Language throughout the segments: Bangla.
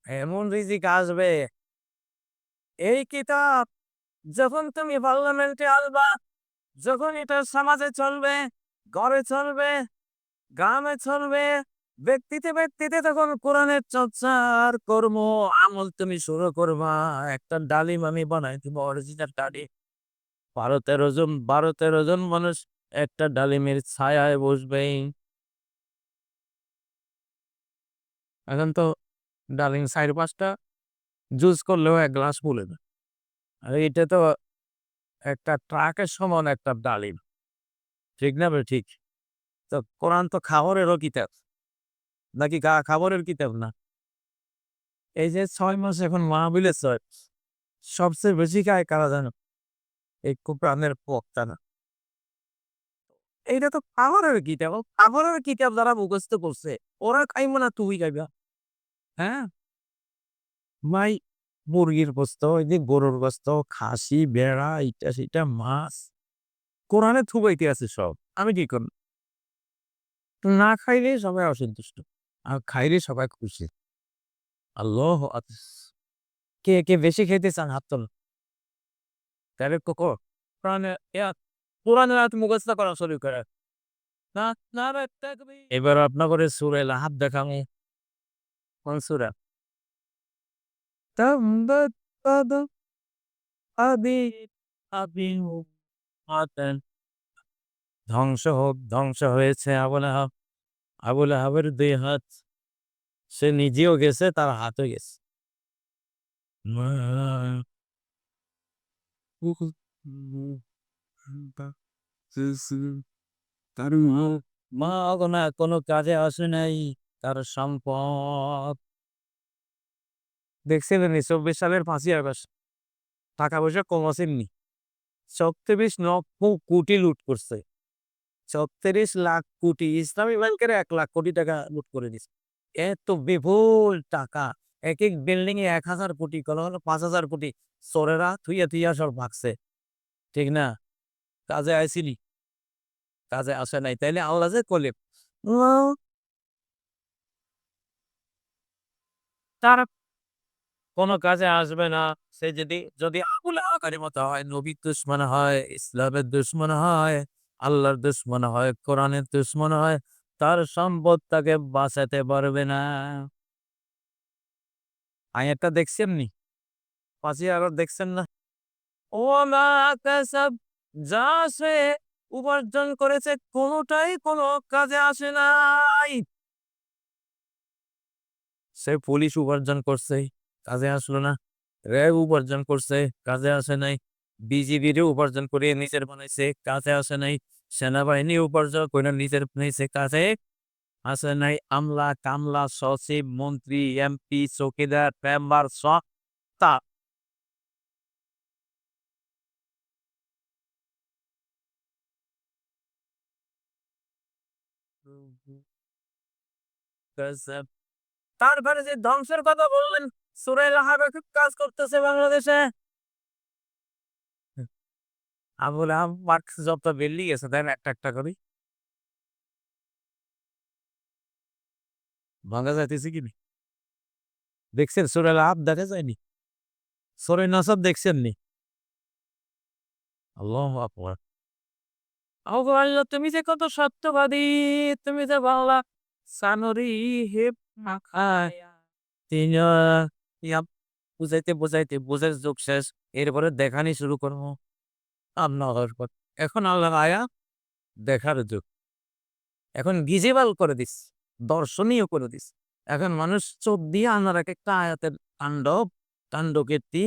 এমন রিজিক আসবে, এই কিতাব যখন তুমি পার্লামেন্টে আনবা, যখন এটা সমাজে চলবে, ঘরে চলবে, গ্রামে চলবে, ব্যক্তিতে ব্যক্তিতে তখন কোরআনের চর্চা আর কর্ম আমল তুমি শুরু করবা। একটা ডালিম আমি বানাই দিব, অরিজিনাল ডালিম। 12-13 জন মানুষ একটা ডালিমের ছায়ায় বসবে। এখন তো ডালিম 4-5টা জুস করলেও এক গ্লাস ফুলে না। আর এটা তো একটা ট্রাকের সমান একটা ডালিম। ঠিক না বে ঠিক? তো কোরআন তো খাবারেরও কিতাব। নাকি খাবারের কিতাব না? এই যে ৬ মাস এখন মাহফিলে চলে, সবচেয়ে বেশি খায় কারা জানো? এই কোরআনের বক্তারা। এইটা তো খাবারের কিতাব। খাবারের কিতাব যারা মুখস্থ করছে, ওরা খাইব না তুই খাইবা? হ্যাঁ? ভাই, মুরগির গোস্ত, এই যে গরুর গোস্ত, খাসি, ভেড়া, এইটা সেইটা মাছ। কোরআনে থুবাইতে আছে সব। আমি কি করব? না খাইলে সবাই অসন্তুষ্ট। আর খাইলে সবাই খুশি। আল্লাহু কে বেশি খেতে চান হাত তোলো। তাহলে কোরআনে কোরআনের আয়াত মুখস্থ করা শুরু করে। না, না রে তাকবীর। এবার আপনাদের সূরা লাহাব দেখামু। কোন সূরা? তাব্বাত ইয়াদা আবি আবিন আতান। ধ্বংস হোক, ধ্বংস হয়েছে আবু লাহাব। আবু লাহাবের ২ হাত। সে নিজেও গেছে, তার হাতও গেছে। মা তার মা অগোনা কোনো কাজে আসে নাই। তার সম্পদ দেখছিলেন ২৪ সালের ৫ই আগস্ট টাকা পয়সা কম আসেননি। ৩৬ লক্ষ কোটি লুট করছে। ৩৬ লাখ কোটি ইসলামী ব্যাংকের ১,০০,০০০ টাকা লুট করে দিছে। এত বিপুল টাকা। একেক বিল্ডিং এ ১,০০০ কোটি, কোনো হলো ৫,০০০ কোটি। চোরেরা থুইয়া থুইয়া সব ভাগছে। ঠিক না? কাজে আইছিলি? কাজে আসে নাই। তাইলে আল্লাহ যে কইলে তার কোন কাজে আসবে না। সে যদি আবুল আকারের মতো হয়, নবীর দুশমন হয়, ইসলামের দুশমন হয়, আল্লাহর দুশমন হয়, কোরআনের দুশমন হয়, তার সম্পদ তাকে বাঁচাতে পারবে না। আয়াতটা দেখছেন নি? ৫ই আগস্ট দেখছেন না? ওমা কাসাব, যা সে উপার্জন করেছে কোনটাই কোন কাজে আসে নাই। সে পুলিশ উপার্জন করছে, কাজে আসলো না। র‍্যাব উপার্জন করছে, কাজে আসে নাই। বিজিবিরও উপার্জন করে নিজের বানাইছে, কাজে আসে নাই। সেনাবাহিনী উপার্জন করে নিজের বানাইছে, কাজে আসে নাই। আমলা, কামলা, সচিব, মন্ত্রী, এমপি, চৌকিদার, মেম্বার সব তা তারপরে যে ধ্বংসের কথা বললেন, সূরা লাহাবে খুব কাজ করতেছে বাংলাদেশে। আবুল আহাব মার্কস যত বেরিয়ে গেছে, দেন একটা একটা করি ভাঙা যাইতেছে কি নি? দেখছেন সূরা লাহাব দেখা যায়নি? সূরা নাসর দেখছেন নি? আল্লাহু আকবার। ওগো আল্লাহ, তুমি যে কত সত্যবাদী, তুমি যে বললা সানুরিহিম তিনি ইয়াম বুঝাইতে বুঝাইতে বুঝার যুগ শেষ। এরপরে দেখানি শুরু করবো। আল্লাহু আকবার। এখন আল্লাহর আয়াত দেখার যুগ। এখন ভিজিবল করে দিস, দর্শনীয় করে দিস। এখন মানুষ চোখ দিয়ে আল্লাহর একেকটা আয়াতের তাণ্ডব, তাণ্ডবকীর্তি,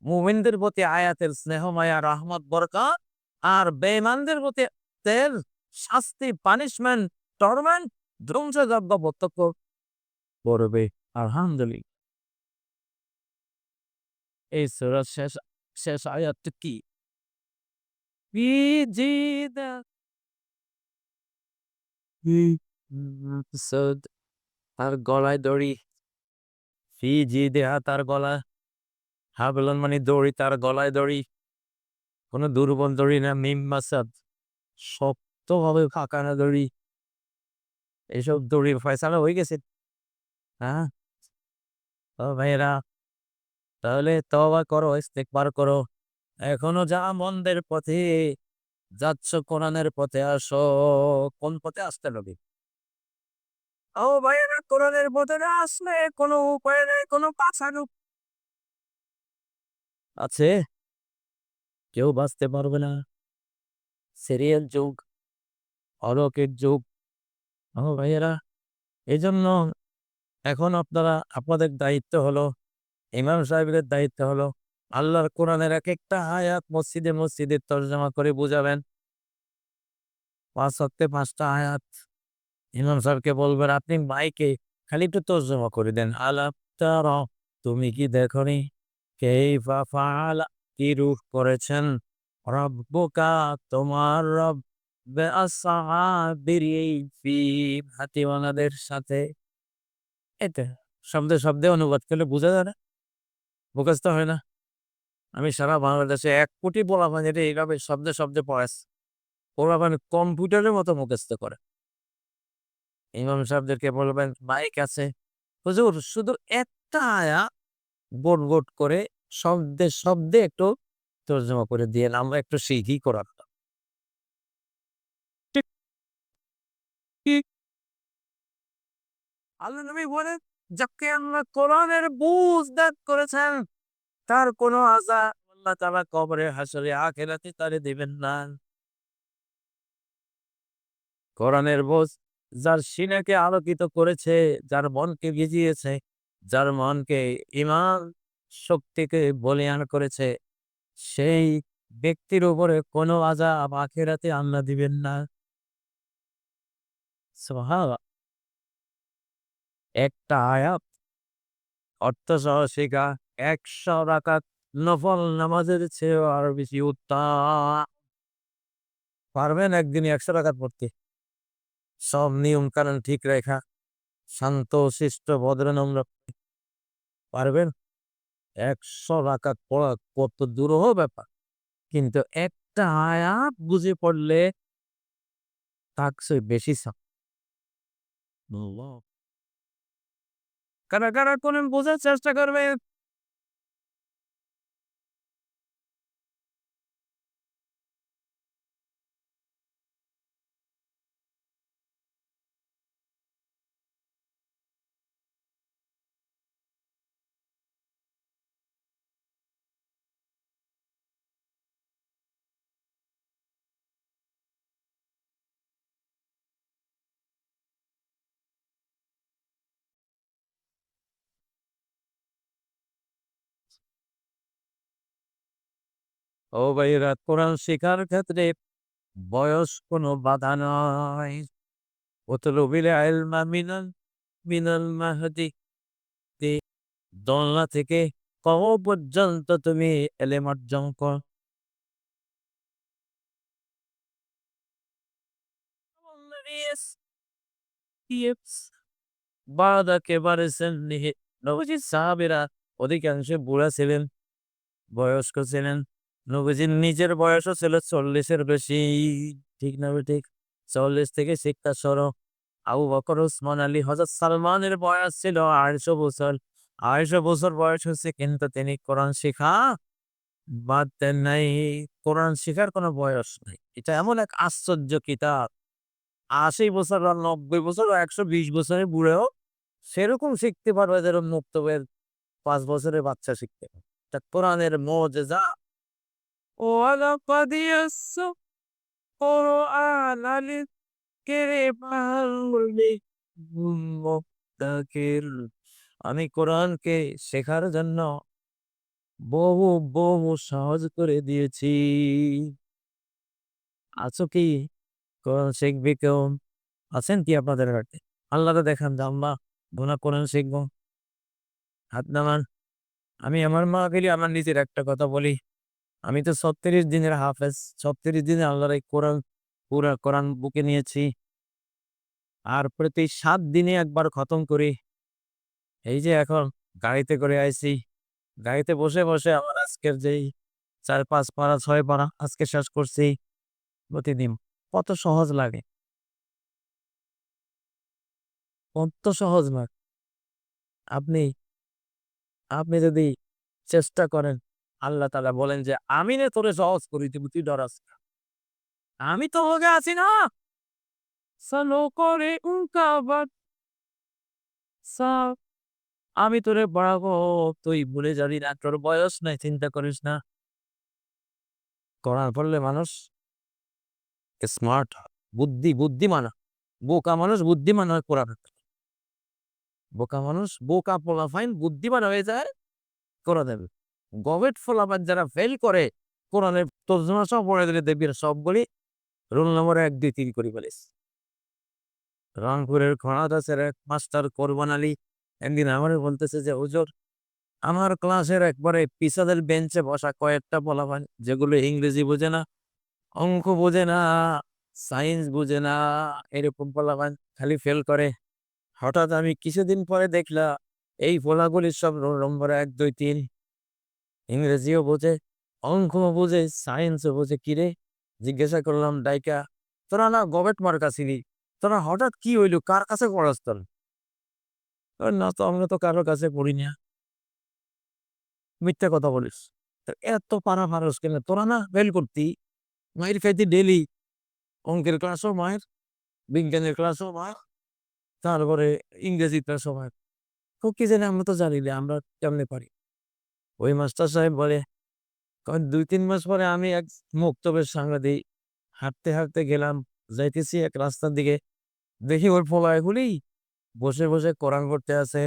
মুমিনদের প্রতি আয়াতের স্নেহ মায়া রহমত বরকত, আর বেঈমানদের প্রতি তের শাস্তি, পানিশমেন্ট, টর্মেন্ট, ধ্বংসযজ্ঞ প্রত্যক্ষ করবে। আলহামদুলিল্লাহ। এই সূরার শেষ শেষ আয়াতটা কি? ফি জিদা সদ, তার গলায় দড়ি। ফি জিদিহা, তার গলায়। হাবলন মানে দড়ি, তার গলায় দড়ি। কোন দুর্বল দড়ি না। মিম মাসাদ, শক্তভাবে পাকানো দড়ি। এসব দড়ির ফয়সালা হয়ে গেছে। হ্যাঁ? ও ভাইয়েরা, তাহলে তওবা করো, ইস্তেগফার করো। এখনো যারা মন্দের পথে যাচ্ছ, কোরআনের পথে আসো। কোন পথে আসতে হবে? ও ভাইয়েরা, কোরআনের পথে না আসলে কোনো উপায় নেই, কোনো বাঁচার আছে? কেউ বাঁচতে পারবে না। সিরিয়াল যুগ, অলৌকিক যুগ। ও ভাইয়েরা, এই জন্য এখন আপনাদের দায়িত্ব হলো, ইমাম সাহেবের দায়িত্ব হলো, আল্লাহর কোরআনের এক একটা আয়াত মসজিদে মসজিদে তর্জমা করে বুঝাবেন। ৫ ওয়াক্তে ৫টা আয়াত ইমাম সাহেবকে বলবেন, আপনি মাইকে খালি একটু তর্জমা করে দেন। আলাম তারা, তুমি কি দেখনি কাইফা ফাআলা, কি রূপ করেছেন রব্বুকা, তোমার রব, বিআসহাবিল ফিল, হাতিওয়ালাদের সাথে। এটা শব্দে শব্দে অনুবাদ করলে বোঝা যায় না? মুখস্থ হয় না? আমি সারা বাংলাদেশে ১ কোটি পোলাপান এটা এইভাবে শব্দে শব্দে পড়াচ্ছি। পোলাপান কম্পিউটারের মতো মুখস্থ করে। ইমাম সাহেবদেরকে বলবেন, মাইক আছে, হুজুর শুধু একটা আয়াত গোট গোট করে শব্দে শব্দে একটু তর্জমা করে দিয়েন, আমরা একটু শিখি কোরআনটা। ঠিক ঠিক। আল্লাহ নবী বলেন, যাকে আল্লাহ কোরআনের বুঝ দান করেছেন, তার কোনো আযাব আল্লাহ তাআলা কবরে, হাসরে, আখিরাতে তারে দিবেন না। কোরআনের বোঝ যার সিনাকে আলোকিত করেছে, যার মনকে ভিজিয়েছে, যার মনকে ঈমান শক্তিকে বলীয়ান করেছে, সেই ব্যক্তির উপরে কোনো আযাব আখিরাতে আল্লাহ দিবেন না। সুবহানাল্লাহ। একটা আয়াত অর্থসহ শেখা ১০০ রাকাত নফল নামাজের চেয়েও আরো বেশি উত্তম। পারবেন একদিনে ১০০ রাকাত পড়তে? সব নিয়ম কানুন ঠিক রেখা, শান্ত শিষ্ট ভদ্র নম্র, পারবেন? ১০০ রাকাত পড়া কত দুরূহ ব্যাপার। কিন্তু একটা আয়াত বুঝে পড়লে তার চেয়ে বেশি আল্লাহ। কারা, কারা কোরআন বোঝার চেষ্টা করবে? ও ভাইয়েরা, কোরআন শেখার ক্ষেত্রে বয়স কোনো বাধা নয়। উতলুবিল ইলমা মিনাল মিনাল মাহদি, দোলনা থেকে কবর পর্যন্ত তুমি এলেম অর্জন কর। বাদ একেবারে সেন্নিহি, নবীজির সাহাবীরা অধিকাংশ বুড়া ছিলেন, বয়স্ক ছিলেন। নবীজির নিজের বয়সও ছিল ৪০-এর বেশি। ঠিক না বেঠিক? ৪০ থেকে শিক্ষা শুরু। আবু বকর, ওসমান আলী, হযরত সালমানের বয়স ছিল ২৫০ বছর। ২৫০ বছর বয়স হয়েছে, কিন্তু তিনি কোরআন শিখা বাদ দেন নাই। কোরআন শিখার কোনো বয়স নাই। এটা এমন এক আশ্চর্য কিতাব। ৮০ বছর আর ৯০ বছর বা ১২০ বছরের বুড়েও সেরকম শিখতে পারবে, যেরকম মুক্তবের ৫ বছরের বাচ্চা শিখতে পারে। এটা কোরআনের মুজিজা। ওয়ালাকাদ ইয়াসসারনা কুরআনা লিযিকরি ফাহাল মিন মুদ্দাকির। আমি কোরআনকে শেখার জন্য বহু বহু সহজ করে দিয়েছি। আছো কি? কোরআন শিখবে কেউ? আছেন কি আপনাদের হাতে? আল্লাহরে দেখান যে, আল্লাহ আমরা কোরআন শিখবো। হাত নামান। আমি আমার মাহফিলে আমার নিজের একটা কথা বলি। আমি তো ৩৬ দিনের হাফেজ। ৩৬ দিনে আল্লাহর এই কোরআন, পুরা কোরআন বুকে নিয়েছি। আর প্রতি ৭ দিনে একবার খতম করি। এই যে এখন গাড়িতে করে আইছি। গাড়িতে বসে, বসে আমার আজকের যেই ৪-৫ পারা ৬ পারা আজকে শেষ করছি প্রতিদিন। কত সহজ লাগে! কত সহজ না? আপনি আপনি যদি চেষ্টা করেন, আল্লাহ তাআলা বলেন যে, "আমি নে তোরে সহজ করে দিব, তুই ডরাস না। আমি তো লগে আছি না? সালো করে উনকা বাত সা আমি তোরে পড়াবো, তুই ভুলে যাবি না। তোর বয়স নাই, চিন্তা করিস না।" কোরআন পড়লে মানুষ স্মার্ট হয়, বুদ্ধিমান হয়। বোকা মানুষ বুদ্ধিমান হয় কোরআন। বোকা মানুষ, বোকা পোলাপাইন বুদ্ধিমান হয়ে যায় কোরআনের। গবেট পোলাপাইন যারা ফেল করে কোরআনের তর্জমা সহ পড়ে দিলে দেখবি সবগুলি রোল নম্বর ১, ২, ৩ করে ফেলিস। রংপুরের খোয়াদাসের এক মাস্টার কোরবান আলী একদিন আমারে বলতেছে যে, "হুজুর, আমার ক্লাসের একবারে পিছাদের বেঞ্চে বসা কয়েকটা পোলাপাইন যেগুলো ইংরেজি বোঝে না, অঙ্ক বোঝে না, সায়েন্স বোঝে না, এরকম পোলাপাইন খালি ফেল করে। হঠাৎ আমি কিছুদিন পরে দেখলাম এই পোলাগুলির সব রোল নম্বর ১, ২, ৩ ইংরেজিও বোঝে, অঙ্কও বোঝে, সায়েন্সও বোঝে। কিরে?" জিজ্ঞাসা করলাম ডাইকা, "তোরা না গবেট মার্কা ছিলি, তোরা হঠাৎ কি হইল? কার কাছে পড়াস তোরা?" কয়, "না তো, আমরা তো কারো কাছে পড়ি না।" মিথ্যা কথা বলিস। তো এত পারা পারস কেন? তোরা না ফেল করতি, মাইর খাইতি ডেইলি। অঙ্কের ক্লাসও মাইর, বিজ্ঞানের ক্লাসও মার, তারপরে ইংরেজি ক্লাসও মার। তো কি জানি, আমরা তো জানি না আমরা কেমনে পারি। ওই মাস্টার সাহেব বলে, কয় ২-৩ মাস পরে আমি এক মক্তবের সামনে দেই। হাঁটতে গেলাম, যাইতেছি এক রাস্তার দিকে। দেখি ওর পোলাগুলি বসে কোরআন পড়তে আছে।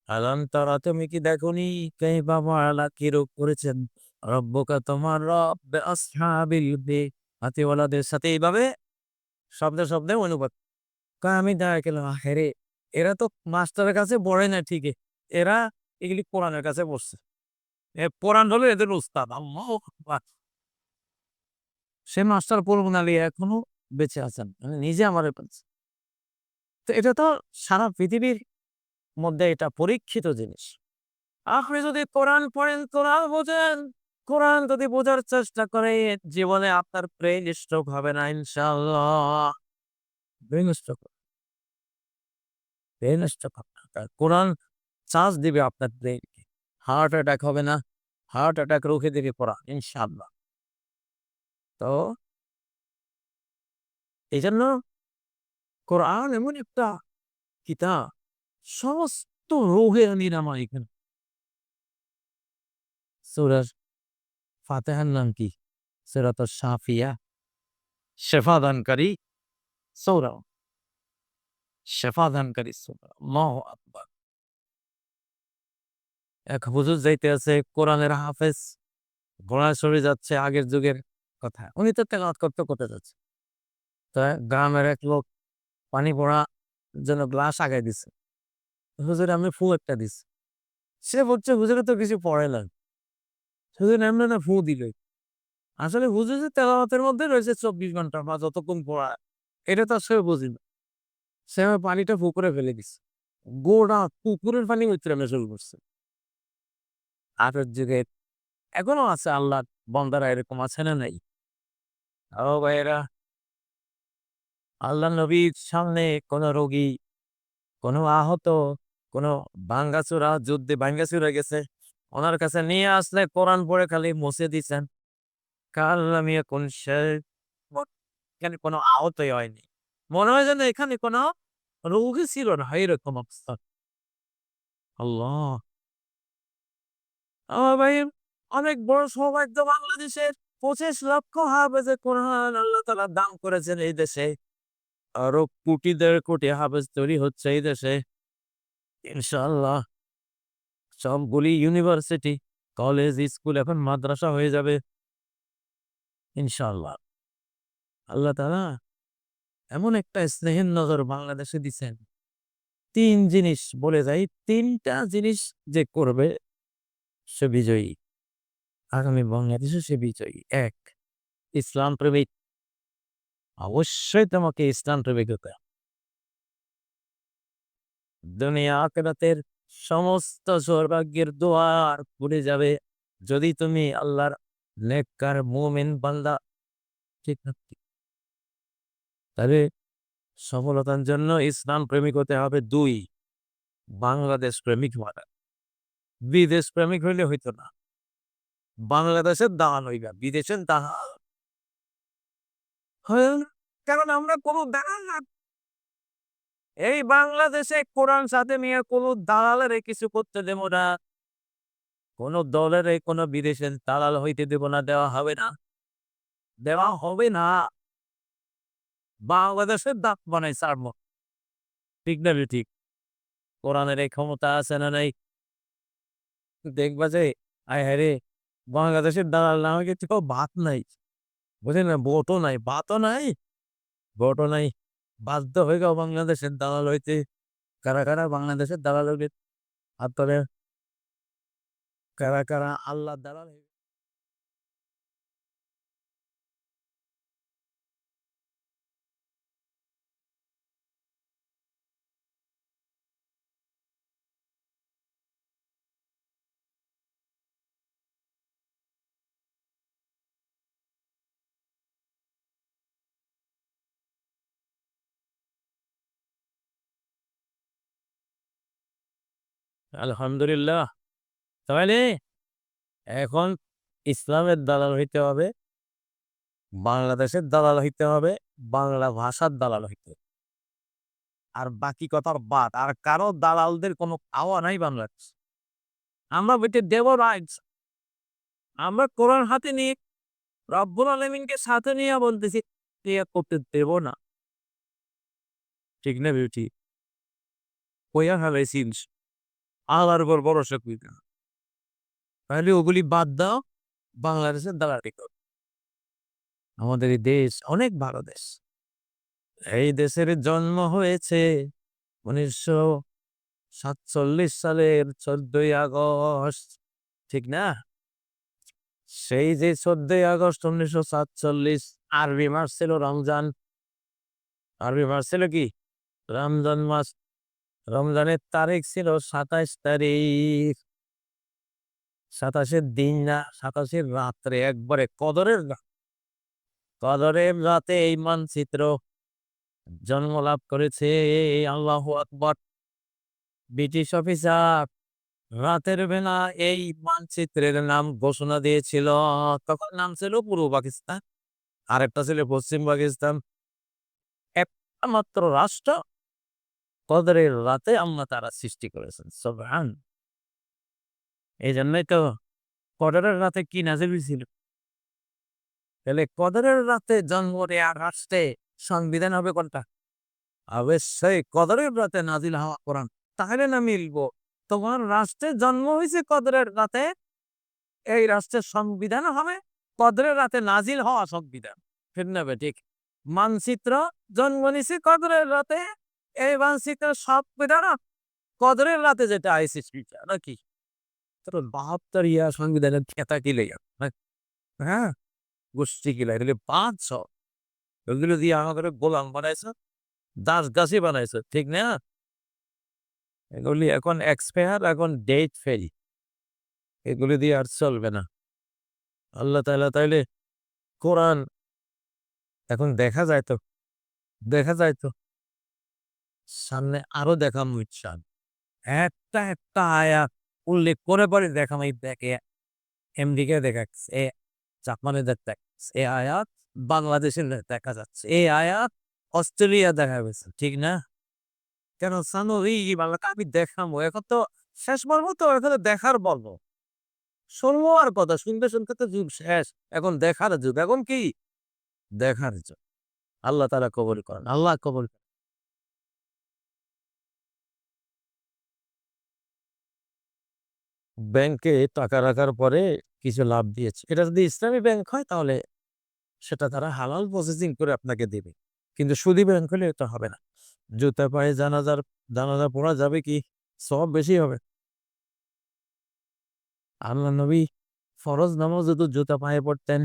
আলাম তারা, তুমি কি দেখোনি কাইফা ফাআলা, কিরূপ করেছেন রব্বুকা তোমার রব বিআসহাবিল ফিল। হাতিওয়ালাদের সাথে এইভাবে শব্দে অনুবাদ। কয় আমি দাঁড়ায় গেলাম, আহারে! এরা তো মাস্টারের কাছে পড়ে না ঠিকই। এরা এগুলি কোরআনের কাছে পড়ছে। কোরআন হলো এদের উস্তাদ। আল্লাহু আকবার! সে মাস্টার পূর্ণ আলী এখনো বেঁচে আছেন। মানে নিজে আমারে বলছে। তো এটা তো সারা পৃথিবীর মধ্যে এটা পরীক্ষিত জিনিস। আপনি যদি কোরআন পড়েন, কোরআন বোঝেন, কোরআন যদি বোঝার চেষ্টা করে, জীবনে আপনার ব্রেইন স্ট্রোক হবে না ইনশাআল্লাহ। ব্রেইন স্ট্রোক, ব্রেইন স্ট্রোক হবে না। কোরআন চার্জ দিবে আপনার ব্রেইনকে। হার্ট অ্যাটাক হবে না। হার্ট অ্যাটাক রুখে দিবে কোরআন ইনশাআল্লাহ। তো এইজন্য কোরআন এমন একটা কিতাব, সমস্ত রোগের নিরাময় এখানে। সূরা ফাতিহার নাম কি? সূরাতুশ শাফিয়া, শেফা দানকারী সূরা, শেফা দানকারী সূরা। আল্লাহু আকবার! এক হুজুর যাইতে আছে কোরআনের হাফেজ, ঘোড়ায় চড়ে যাচ্ছে, আগের যুগের কথা। উনি তো তেলাওয়াত করতে যাচ্ছে। তো গ্রামের এক লোক পানি পড়ার জন্য গ্লাস আগায় দিছে। হুজুর এমনি ফু একটা দিছে। সে বলছে হুজুরে তো কিছু পড়ে নাই। হুজুর এমনি না ফু দিলই। আসলে হুজুর যে তেলাওয়াতের মধ্যে রয়েছে ২৪ ঘন্টা বা যতক্ষণ পড়া, এটা তো সে বুঝি না। সে আমার পানিটা পুকুরে ফেলে দিছে। গোটা পুকুরের পানি উতরানো শুরু করছে। আগের যুগের এখনো আছে আল্লাহর বান্দারা এরকম আছে না নাই? ও ভাইয়েরা, আল্লাহ নবীর সামনে কোন রোগী, কোন আহত, কোন ভাঙ্গাচোরা যুদ্ধে ভাঙ্গাচুরা গেছে, ওনার কাছে নিয়ে আসলে কোরআন পড়ে খালি মুছে দিছেন। কাল্লাম ইয়াকুন শাই, এখানে কোনো আহতই হয়নি। মনে হয় যেন এখানে কোনো রোগী ছিল না, এরকম অবস্থা। আল্লাহ! আমার ভাই, অনেক বড় সৌভাগ্য বাংলাদেশের। ২৫ লক্ষ হাফেজে কোরআন আল্লাহ তাআলা দান করেছেন এই দেশে। আরো কোটি ১.৫ কোটি হাফেজ তৈরি হচ্ছে এই দেশে। ইনশাআল্লাহ সবগুলি ইউনিভার্সিটি, কলেজ, স্কুল এখন মাদ্রাসা হয়ে যাবে ইনশাআল্লাহ। আল্লাহ তাআলা এমন একটা স্নেহের নজর বাংলাদেশে দিছেন। ৩ জিনিস বলে যাই, ৩ টা জিনিস যে করবে সে বিজয়ী। আগামী বাংলাদেশে সে বিজয়ী। ১, ইসলাম প্রেমিক। অবশ্যই তোমাকে ইসলাম প্রেমিক হতে হবে। দুনিয়া আখিরাতের সমস্ত সৌভাগ্যের দুয়ার খুলে যাবে যদি তুমি আল্লাহর নেককার মুমিন বান্দা ঠিক না? তাহলে সফলতার জন্য ইসলাম প্রেমিক হতে হবে। ২, বাংলাদেশ প্রেমিক হওয়া। বিদেশ প্রেমিক হইলে হইতো না, বাংলাদেশের দালাল হইবা, বিদেশের দালাল হয় না। কারণ আমরা কোনো দালাল না, এই বাংলাদেশে কোরআন সাথে নিয়ে কোনো দালালের কিছু করতে দেব না, কোনো দলের কোনো বিদেশের দালাল হইতে দেব না, দেওয়া হবে না, দেওয়া হবে না। বাংলাদেশের দাঁত বানাই ছাড়বো, ঠিক না ঠিক? কোরআনের এই ক্ষমতা আছে না নাই? দেখবা যে আয় হ্যাঁ রে, বাংলাদেশের দালাল না হয়ে কেউ ভাত নাই, বুঝলেন না, ভোটও নাই, ভাতও নাই, ভোটও নাই, বাধ্য হয়ে গেল বাংলাদেশের দালাল হইতে। কারা কারা বাংলাদেশের দালাল হইবে? হাত ধরে, কারা কারা আল্লাহ দালাল হইবে? আলহামদুলিল্লাহ। তাহলে এখন ইসলামের দালাল হইতে হবে, বাংলাদেশের দালাল হইতে হবে, বাংলা ভাষার দালাল হইতে হবে। আর বাকি কথা বাদ, আর কারো দালালদের কোনো পাওয়া নাই বাংলাদেশ। আমরা বইতে দেব রাইটস, আমরা কোরআন হাতে নিয়ে রব্বুল আলামিনকে সাথে নিয়ে বলতেছি, ইয়া করতে দেব না, ঠিক না বিউটি? কইয়া ফেলাইছিস, আল্লাহর উপর ভরসা করি না, তাহলে ওগুলি বাদ দাও, বাংলাদেশের দালালি করো। আমাদের এই দেশ অনেক ভালো দেশ, এই দেশের জন্ম হয়েছে 1947 সালের 14ই আগস্ট, ঠিক না? সেই যে 14ই আগস্ট 1947, আরবি মাস ছিল রমজান, আরবি মাস ছিল কি রমজান মাস, রমজানের তারিখ ছিল 27 তারিখ, 27-এর দিন না, 27-এর রাত্রে, একবারে কদরের রাত, কদরের রাতে এই মানচিত্র জন্ম লাভ করেছে। আল্লাহু আকবার। ব্রিটিশ অফিসার রাতের বেলা এই মানচিত্রের নাম ঘোষণা দিয়েছিল। তখন নাম ছিল পূর্ব পাকিস্তান, আরেকটা ছিল পশ্চিম পাকিস্তান। একটা মাত্র রাষ্ট্র, কদরের রাতে আল্লাহ তারা সৃষ্টি করেছেন, সুবহান। এই জন্যই তো কদরের রাতে কি নাজিল হয়েছিল? তাহলে কদরের রাতে জন্ম নেওয়া রাষ্ট্রে সংবিধান হবে কোনটা? অবশ্যই কদরের রাতে নাজিল হওয়া কোরআন। তাহলে না মিলবো, তোমার রাষ্ট্রে জন্ম হয়েছে কদরের রাতে, এই রাষ্ট্রের সংবিধান হবে কদরের রাতে নাজিল হওয়া সংবিধান, ঠিক না ঠিক? মানচিত্র জন্ম নিছে কদরের রাতে, এই মানচিত্রের সংবিধান কদরের রাতে যেটা আইসি নাকি? তোর 72 ইয়া সংবিধানের খেতা কি লইয়া, হ্যাঁ, গোষ্ঠী কি লাই পাঁচ, ওগুলো দিয়ে আমাদের গোলাম বানাইছে, দাস গাছি বানাইছে, ঠিক না? এগুলি এখন এক্সপায়ার, এখন ডেট ফেরি, এগুলি দিয়ে আর চলবে না। আল্লাহ তাআলা তাইলে কোরআন এখন দেখা যায় তো, দেখা যায় তো, সামনে আরো দেখাম ইচ্ছান, একটা একটা আয়াত উল্লেখ করে পরে দেখাম, এই দেখে এমডিকে দেখাচ্ছে, এ জাপানে দেখাচ্ছে, এ আয়াত বাংলাদেশে দেখা যাচ্ছে, এই আয়াত অস্ট্রেলিয়া দেখা গেছে, ঠিক না? কেন সানো এই বাংলা আমি দেখাবো, এখন তো শেষ পর্ব তো, এখানে দেখার পর্ব, শুনবো আর কথা, শুনতে শুনতে তো যুগ শেষ, এখন দেখার যুগ, এখন কি দেখার যুগ। আল্লাহ তাআলা কবুল করেন, আল্লাহ কবুল। ব্যাংকে টাকা রাখার পরে কিছু লাভ দিয়েছে, এটা যদি ইসলামী ব্যাংক হয় তাহলে সেটা তারা হালাল প্রসেসিং করে আপনাকে দেবে, কিন্তু সুদী ব্যাংক হলে এটা হবে না। জুতা পায়ে জানাজার জানাজা পড়া যাবে কি? সব বেশি হবে। আল্লাহ নবী ফরজ নামাজে তো জুতা পায়ে পড়তেন,